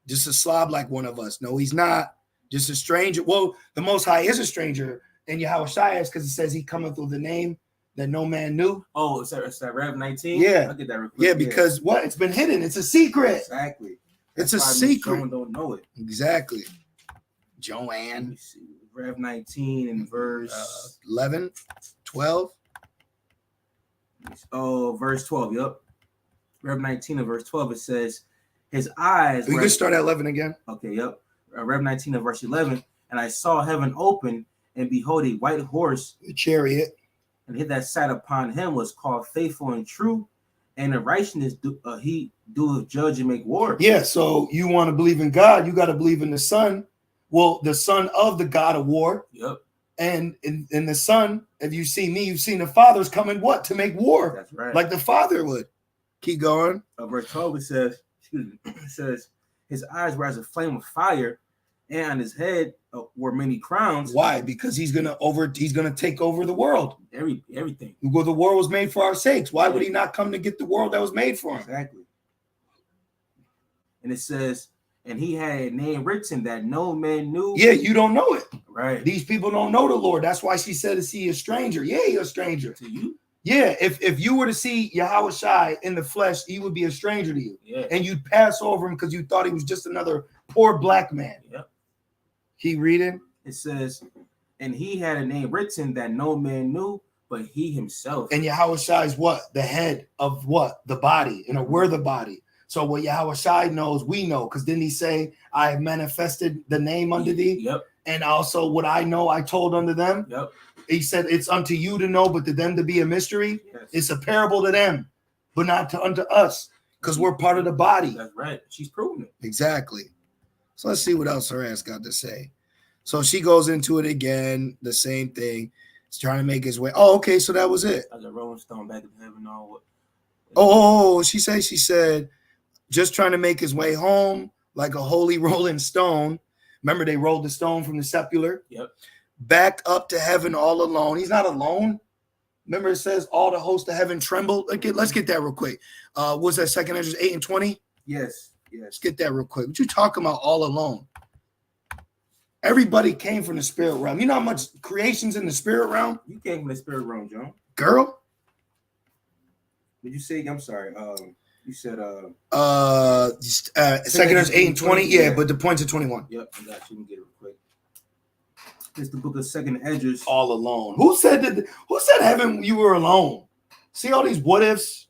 Speaker 1: Just a slob like one of us. No, he's not. Just a stranger. Well, the Most High is a stranger in Yahushua because it says he cometh with a name that no man knew.
Speaker 2: Oh, it's that Rev 19?
Speaker 1: Yeah.
Speaker 2: I'll get that real quick.
Speaker 1: Yeah, because what? It's been hidden. It's a secret.
Speaker 2: Exactly.
Speaker 1: It's a secret.
Speaker 2: Someone don't know it.
Speaker 1: Exactly. Joanne.
Speaker 2: Rev 19 and verse
Speaker 1: 11, 12.
Speaker 2: Oh, verse 12. Yep. Rev 19 and verse 12. It says, his eyes.
Speaker 1: We can start at 11 again.
Speaker 2: Okay. Yep. Rev 19 and verse 11. And I saw heaven open, and behold, a white horse,
Speaker 1: the chariot,
Speaker 2: and he that sat upon him was called Faithful and True, and in righteousness he doeth judge and make war.
Speaker 1: Yeah, so you want to believe in God, you got to believe in the Son. Well, the Son of the God of war.
Speaker 2: Yep.
Speaker 1: And in the Son, if you see me, you've seen the Father's coming what? To make war.
Speaker 2: That's right.
Speaker 1: Like the Father would. Keep going.
Speaker 2: Verse 12, it says, his eyes were as a flame of fire, and on his head were many crowns.
Speaker 1: Why? Because he's gonna take over the world.
Speaker 2: Everything.
Speaker 1: Well, the world was made for our sakes. Why would he not come to get the world that was made for him?
Speaker 2: Exactly. And it says, and he had a name written that no man knew.
Speaker 1: Yeah, you don't know it.
Speaker 2: Right.
Speaker 1: These people don't know the Lord. That's why she said, is he a stranger? Yeah, you're a stranger.
Speaker 2: To you?
Speaker 1: Yeah, if you were to see Yahushua in the flesh, he would be a stranger to you.
Speaker 2: Yeah.
Speaker 1: And you'd pass over him because you thought he was just another poor black man.
Speaker 2: Yep.
Speaker 1: Keep reading.
Speaker 2: It says, and he had a name written that no man knew, but he himself.
Speaker 1: And Yahushua is what? The head of what? The body. We're the body. So what Yahushua knows, we know. Because didn't he say, I have manifested the name unto thee?
Speaker 2: Yep.
Speaker 1: And also what I know, I told unto them.
Speaker 2: Yep.
Speaker 1: He said, it's unto you to know, but to them to be a mystery.
Speaker 2: Yes.
Speaker 1: It's a parable to them, but not unto us. Because we're part of the body.
Speaker 2: That's right. She's proving it.
Speaker 1: Exactly. So let's see what else her ass got to say. So she goes into it again, the same thing. He's trying to make his way. Oh, okay. So that was it.
Speaker 2: Like a rolling stone back in heaven. All what?
Speaker 1: Oh, she said, just trying to make his way home like a holy rolling stone. Remember, they rolled the stone from the sepulcher.
Speaker 2: Yep.
Speaker 1: Back up to heaven all alone. He's not alone. Remember, it says all the hosts of heaven trembled. Let's get that real quick. Was that 2 Ezra 8 and 20?
Speaker 2: Yes.
Speaker 1: Let's get that real quick. What you talking about all alone? Everybody came from the spirit realm. You know how much creation's in the spirit realm?
Speaker 2: You came from the spirit realm, John.
Speaker 1: Girl?
Speaker 2: Did you say? I'm sorry. You said
Speaker 1: 2 Ezra 8 and 20. Yeah, but the point's at 21.
Speaker 2: Yep, I got you. Let me get it real quick. It's the book of 2 Ezra.
Speaker 1: All alone. Who said heaven you were alone? See all these what ifs?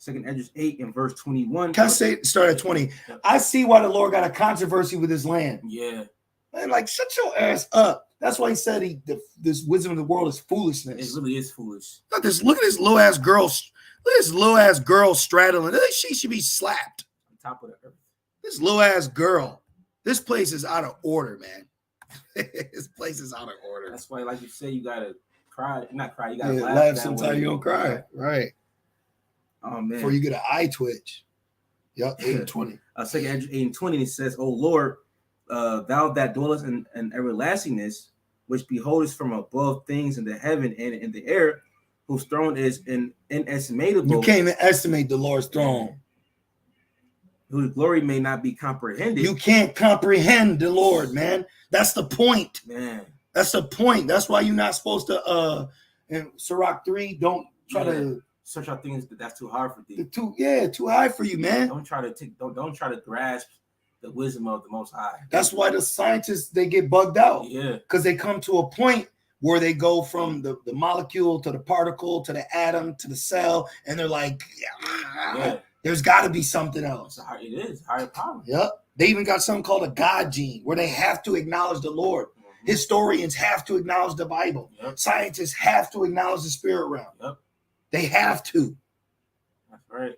Speaker 2: 2 Ezra 8 and verse 21.
Speaker 1: Can I say start at 20? Yep. I see why the Lord got a controversy with his land.
Speaker 2: Yeah.
Speaker 1: Man, like shut your ass up. That's why he said this wisdom of the world is foolishness.
Speaker 2: It really is foolish.
Speaker 1: Look at this little ass girl. Look at this little ass girl straddling. She should be slapped.
Speaker 2: On top of the earth.
Speaker 1: This little ass girl. This place is out of order, man. This place is out of order.
Speaker 2: That's why, like you say, you gotta cry. Not cry. You gotta
Speaker 1: laugh sometimes. You don't cry, right?
Speaker 2: Oh man!
Speaker 1: Before you get an eye twitch. Yep. 8 and 20.
Speaker 2: 2 Ezra 8 and 20. It says, "O Lord, thou that dwellest in everlastingness, which beholdest from above things in the heaven and in the air, whose throne is inestimable."
Speaker 1: You can't even estimate the Lord's throne.
Speaker 2: Whose glory may not be comprehended.
Speaker 1: You can't comprehend the Lord, man. That's the point.
Speaker 2: Man.
Speaker 1: That's the point. That's why you're not supposed to in Sirach 3, don't try to
Speaker 2: search out things that's too hard for thee.
Speaker 1: Too high for you, man.
Speaker 2: Don't try to grasp the wisdom of the Most High.
Speaker 1: That's why the scientists, they get bugged out.
Speaker 2: Yeah.
Speaker 1: Because they come to a point where they go from the molecule to the particle to the atom to the cell, and they're like, yeah. There's got to be something else.
Speaker 2: It is higher power.
Speaker 1: Yep. They even got something called a God gene where they have to acknowledge the Lord. Mm-hmm. Historians have to acknowledge the Bible.
Speaker 2: Yep.
Speaker 1: Scientists have to acknowledge the spirit realm.
Speaker 2: Yep.
Speaker 1: They have to.
Speaker 2: That's right.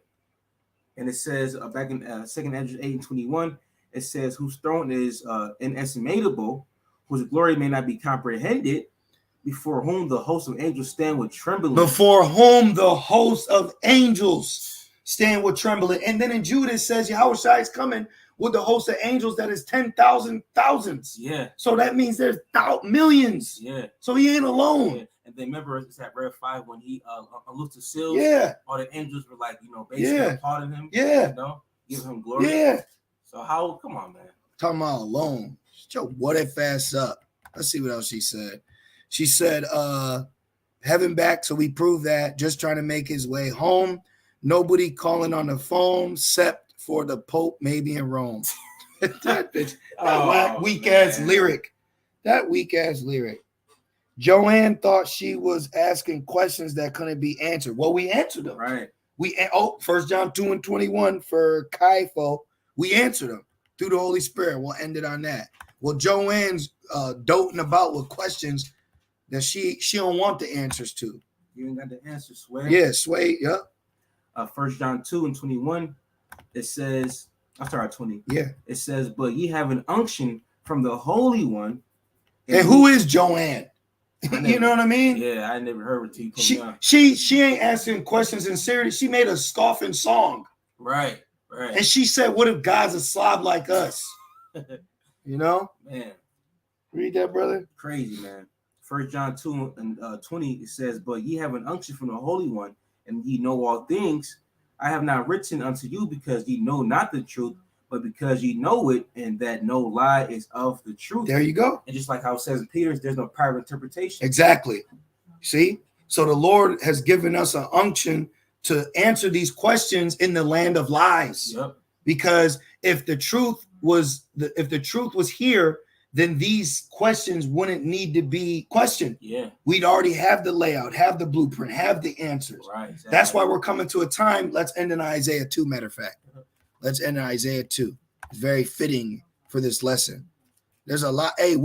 Speaker 2: And it says back in 2 Ezra 8 and 21, it says, whose throne is inestimable, whose glory may not be comprehended, before whom the host of angels stand with trembling.
Speaker 1: Before whom the host of angels stand with trembling. And then in Jude it says Yahushua is coming with the host of angels that is 10,000 thousands.
Speaker 2: Yeah.
Speaker 1: So that means there's millions.
Speaker 2: Yeah.
Speaker 1: So he ain't alone.
Speaker 2: Yeah. And then remember it's at Rev 5 when he unloosed the seals.
Speaker 1: Yeah.
Speaker 2: All the angels were like, basically applauding him.
Speaker 1: Yeah.
Speaker 2: Give him glory.
Speaker 1: Yeah.
Speaker 2: So how? Come on, man.
Speaker 1: Talking about alone. Shut your what if ass up. Let's see what else she said. She said, heaven back, so we prove that. Just trying to make his way home. Nobody calling on the phone, except for the Pope, maybe in Rome. That bitch. That weak ass lyric. That weak ass lyric. Joanne thought she was asking questions that couldn't be answered. Well, we answered them.
Speaker 2: Right.
Speaker 1: We 1 John 2:21 for Kaifo. We answered them through the Holy Spirit. We'll end it on that. Well, Joanne's doting about with questions that she don't want the answers to.
Speaker 2: You ain't got the answer, Sway.
Speaker 1: Yeah, Sway. Yep.
Speaker 2: 1 John 2:21. It says, I start at 20.
Speaker 1: Yeah.
Speaker 2: It says, but ye have an unction from the Holy One.
Speaker 1: And who is Joanne? You know what I mean?
Speaker 2: Yeah, I never heard it.
Speaker 1: She ain't asking questions in serious. She made a scoffing song.
Speaker 2: Right.
Speaker 1: And she said, what if God's a slob like us? You know?
Speaker 2: Man.
Speaker 1: Read that, brother.
Speaker 2: Crazy, man. 1 John 2:20, it says, but ye have an unction from the Holy One, and ye know all things. I have not written unto you because ye know not the truth, but because ye know it, and that no lie is of the truth.
Speaker 1: There you go.
Speaker 2: And just like how it says in Peter, there's no private interpretation.
Speaker 1: Exactly. See? So the Lord has given us an unction to answer these questions in the land of lies.
Speaker 2: Yep.
Speaker 1: Because if the truth was here, then these questions wouldn't need to be questioned.
Speaker 2: Yeah. We'd
Speaker 1: already have the layout, have the blueprint, have the answers.
Speaker 2: Right. Exactly.
Speaker 1: That's why we're coming to a time. Let's end in Isaiah 2, matter of fact. Let's end in Isaiah 2. It's very fitting for this lesson. There's a lot. Hey,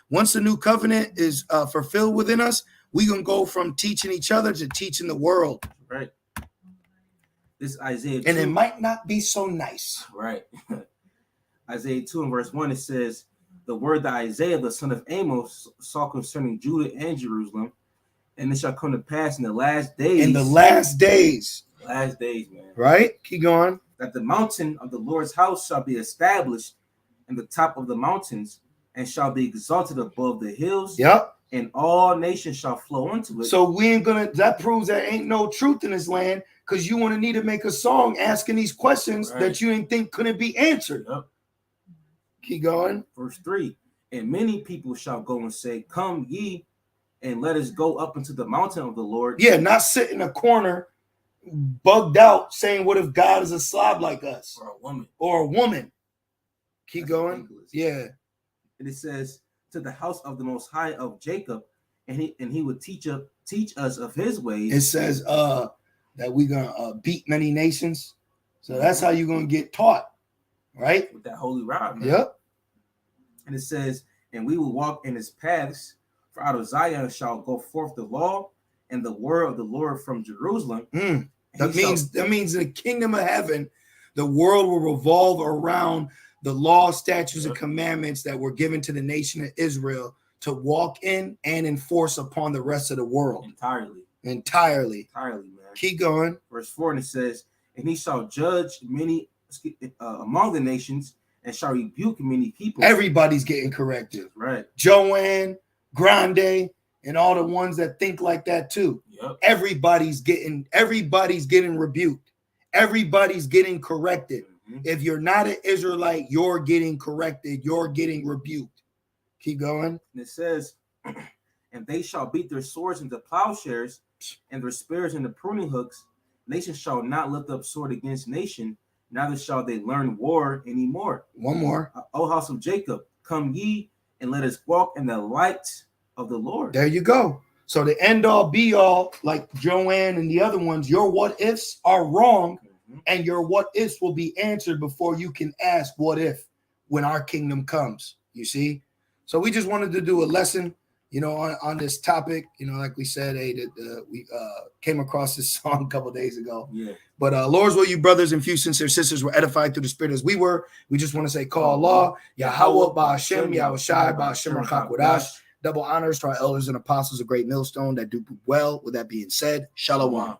Speaker 1: once the new covenant is fulfilled within us, we're going to go from teaching each other to teaching the world.
Speaker 2: Right. This Isaiah 2.
Speaker 1: And it might not be so nice.
Speaker 2: Right. Isaiah 2 and verse 1, it says, the word that Isaiah, the son of Amos, saw concerning Judah and Jerusalem, and it shall come to pass in the last days.
Speaker 1: In the last days.
Speaker 2: Last days, man.
Speaker 1: Right? Keep going.
Speaker 2: That the mountain of the Lord's house shall be established in the top of the mountains, and shall be exalted above the hills.
Speaker 1: Yep.
Speaker 2: And all nations shall flow into it.
Speaker 1: So we ain't gonna. That proves there ain't no truth in this land, because you want to need to make a song asking these questions that you didn't think couldn't be answered.
Speaker 2: Yep.
Speaker 1: Keep going.
Speaker 2: Verse 3. And many people shall go and say, come ye, and let us go up into the mountain of the Lord.
Speaker 1: Yeah, not sit in a corner, bugged out, saying, what if God is a slob like us? Or a woman. Keep going. Ridiculous. Yeah.
Speaker 2: And it says, to the house of the Most High of Jacob, and he would teach us of his ways.
Speaker 1: It says that we're gonna beat many nations. So that's how you're gonna get taught, right?
Speaker 2: With that holy rod, man.
Speaker 1: Yep.
Speaker 2: And it says, and we will walk in his paths, for out of Zion shall go forth the law and the word of the Lord from Jerusalem. That means the kingdom of heaven, the world will revolve around the law, statutes, and commandments that were given to the nation of Israel to walk in and enforce upon the rest of the world. Entirely, man. Keep going. Verse 4, and it says, and he shall judge many among the nations, and shall rebuke many people.
Speaker 1: Everybody's getting corrected.
Speaker 2: Right.
Speaker 1: Joanne, Grande, and all the ones that think like that too.
Speaker 2: Yep.
Speaker 1: Everybody's getting rebuked. Everybody's getting corrected. If you're not an Israelite, you're getting corrected. You're getting rebuked. Keep going.
Speaker 2: And it says, and they shall beat their swords into plowshares and their spears into pruning hooks. Nation shall not lift up sword against nation, neither shall they learn war anymore.
Speaker 1: One more.
Speaker 2: O house of Jacob, come ye and let us walk in the light of the Lord.
Speaker 1: There you go. So the end all be all, like Joanne and the other ones, your what ifs are wrong. And your what ifs will be answered before you can ask what if when our kingdom comes. You see? So we just wanted to do a lesson, on this topic. Like we said, we came across this song a couple of days ago.
Speaker 2: Yeah.
Speaker 1: But Lord's will you brothers and few sincere sisters were edified through the Spirit as we were. We just want to say, call Allah, Yahweh, Ba'ashem, Yahushai, Ba'ashem, Rakakwadash. Double honors to our elders and apostles, a great millstone that do well. With that being said, Shalom.